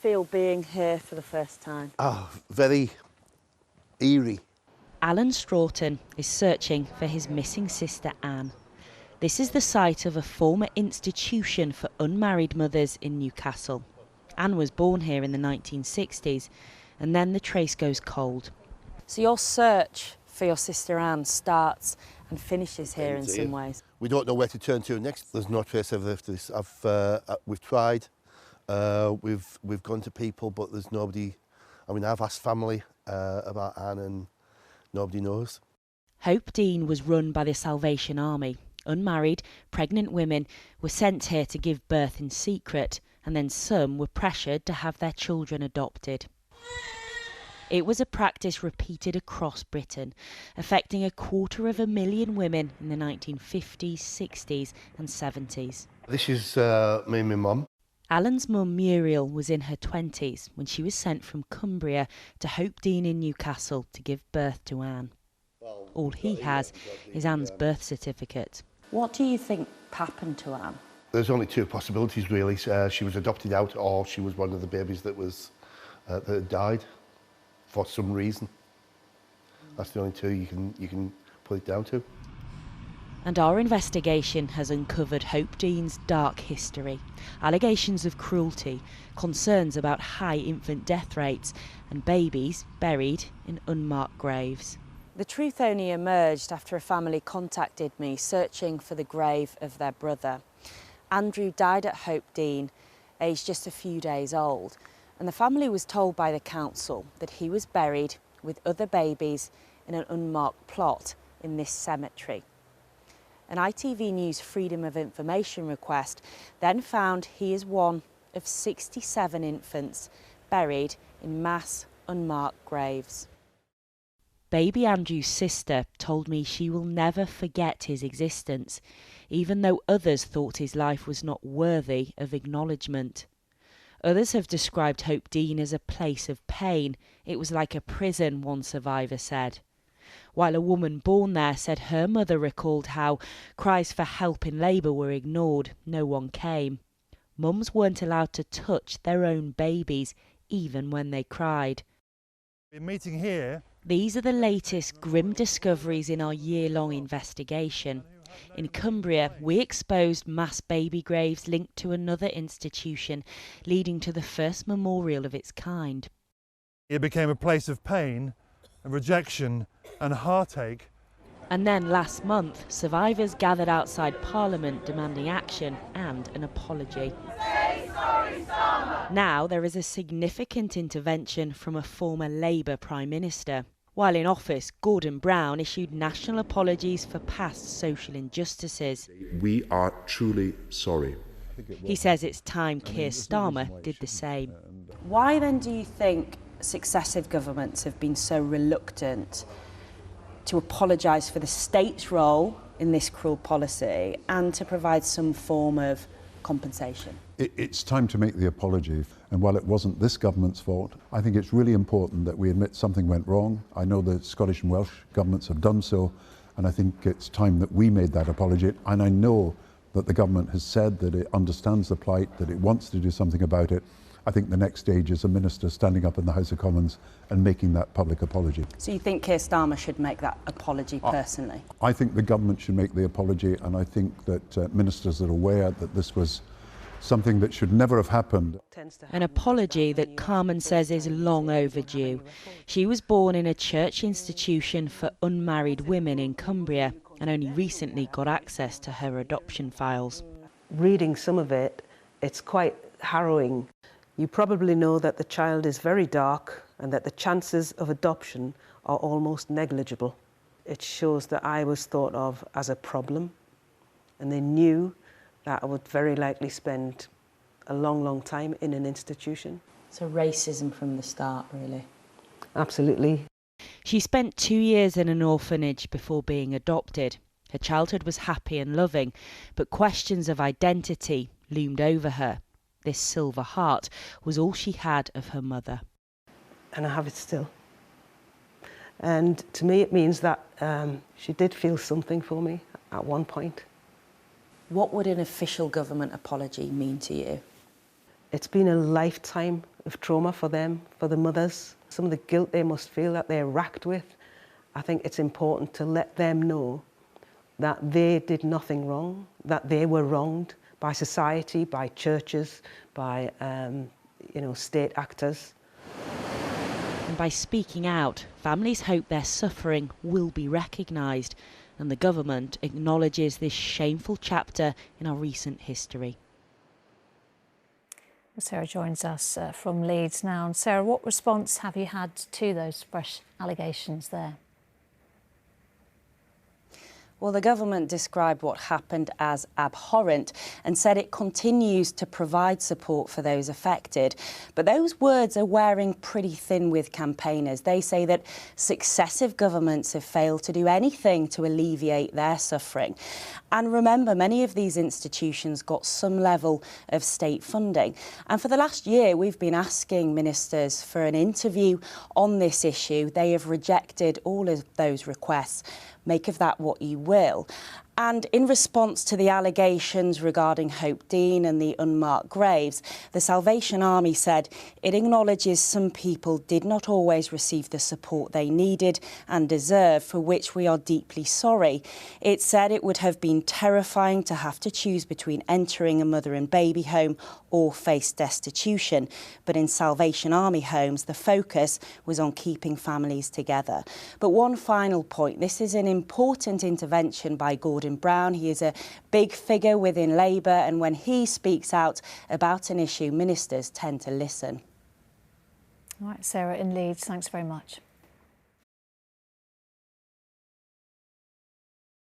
feel being here for the first time? Oh, very eerie. Alan Stroughton is searching for his missing sister Anne. This is the site of a former institution for unmarried mothers in Newcastle. Anne was born here in the 1960s, and then the trace goes cold. So your search for your sister Anne starts and finishes here in some ways? We don't know where to turn to next. There's no trace of this. We've tried, we've gone to people, but there's nobody. I mean, I've asked family about Anne and nobody knows. Hopedene was run by the Salvation Army. Unmarried, pregnant women were sent here to give birth in secret, and then some were pressured to have their children adopted. It was a practice repeated across Britain, affecting 250,000 women in the 1950s, 60s and 70s. This is me and my mum. Alan's mum Muriel was in her 20s when she was sent from Cumbria to Hopedene in Newcastle to give birth to Anne. All he has is Anne's birth certificate. What do you think happened to Anne? There's only two possibilities really. She was adopted out, or she was one of the babies that had died for some reason. That's the only two you can put it down to. And our investigation has uncovered Hopedene's dark history, allegations of cruelty, concerns about high infant death rates, and babies buried in unmarked graves. The truth only emerged after a family contacted me searching for the grave of their brother. Andrew died at Hopedene, aged just a few days old, and the family was told by the council that he was buried with other babies in an unmarked plot in this cemetery. An ITV News Freedom of Information request then found he is one of 67 infants buried in mass unmarked graves. Baby Andrew's sister told me she will never forget his existence, even though others thought his life was not worthy of acknowledgement. Others have described Hopedene as a place of pain. It was like a prison, one survivor said. While a woman born there said her mother recalled how cries for help in labour were ignored, no one came. Mums weren't allowed to touch their own babies, even when they cried. We're meeting here. These are the latest grim discoveries in our year-long investigation. In Cumbria, we exposed mass baby graves linked to another institution, leading to the first memorial of its kind. It became a place of pain and rejection and heartache. And then last month, survivors gathered outside Parliament demanding action and an apology. Say sorry, Starmer. Now there is a significant intervention from a former Labour Prime Minister. While in office, Gordon Brown issued national apologies for past social injustices. We are truly sorry. He says it's time Keir Starmer did the same. Why then do you think successive governments have been so reluctant to apologise for the state's role in this cruel policy and to provide some form of compensation? It's time to make the apology, and while it wasn't this government's fault, I think it's really important that we admit something went wrong. I know the Scottish and Welsh governments have done so, and I think it's time that we made that apology. And I know that the government has said that it understands the plight, that it wants to do something about it. I think the next stage is a minister standing up in the House of Commons and making that public apology. So you think Keir Starmer should make that apology personally? I think the government should make the apology, and I think that ministers are aware that this was something that should never have happened. An apology that Carmen says is long overdue. She was born in a church institution for unmarried women in Cumbria and only recently got access to her adoption files. Reading some of it, it's quite harrowing. You probably know that the child is very dark and that the chances of adoption are almost negligible. It shows that I was thought of as a problem, and they knew that I would very likely spend a long, long time in an institution. So racism from the start, really? Absolutely. She spent 2 years in an orphanage before being adopted. Her childhood was happy and loving, but questions of identity loomed over her. This silver heart was all she had of her mother. And I have it still. And to me it means that she did feel something for me at one point. What would an official government apology mean to you? It's been a lifetime of trauma for them, for the mothers, some of the guilt they must feel that they're racked with. I think it's important to let them know that they did nothing wrong, that they were wronged by society, by churches, by state actors. And by speaking out, families hope their suffering will be recognised, and the government acknowledges this shameful chapter in our recent history. Sarah joins us from Leeds now. And Sarah, what response have you had to those fresh allegations there? Well, the government described what happened as abhorrent and said it continues to provide support for those affected. But those words are wearing pretty thin with campaigners. They say that successive governments have failed to do anything to alleviate their suffering. And remember, many of these institutions got some level of state funding. And for the last year, we've been asking ministers for an interview on this issue. They have rejected all of those requests. Make of that what you will. And in response to the allegations regarding Hopedene and the unmarked graves, the Salvation Army said it acknowledges some people did not always receive the support they needed and deserve, for which we are deeply sorry. It said it would have been terrifying to have to choose between entering a mother and baby home or face destitution. But in Salvation Army homes, the focus was on keeping families together. But one final point, this is an important intervention by Gordon Brown. He is a big figure within Labour, and when he speaks out about an issue, ministers tend to listen. All right, Sarah in Leeds, thanks very much.